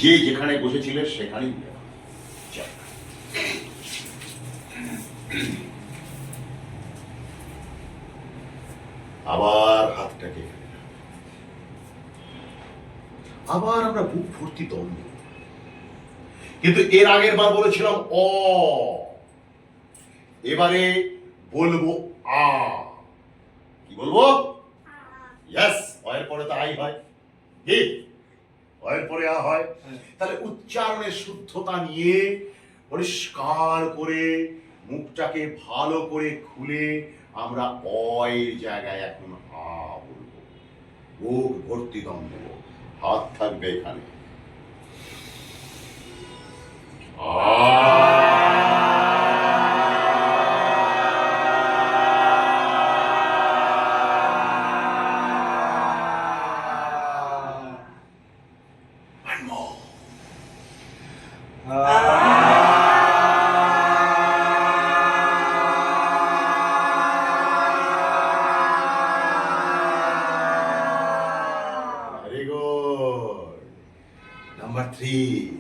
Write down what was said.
যে যেখানে বসেছিলে সেখানেই উঠে পড়ো। যাক। আবার হাতটাকে এখানে রাখো। আবার আমরা বুক ভর্তি দম নেব, কিন্তু এর আগের বার বলেছিলাম অ, এবারে বলবো আ। কি বলবো? ইয়েস, অয়ের পরে তো আই হয়, কি অয়ের পরে আ হয়। তাহলে উচ্চারণের শুদ্ধতা নিয়ে পরিষ্কার করে মুখটাকে ভালো করে খুলে আমরা অয়ের জায়গায় এখন আ বলবো, বুক ভর্তি দম দেবো, হাত থাকবে এখানে। One more. Very good. Number 3.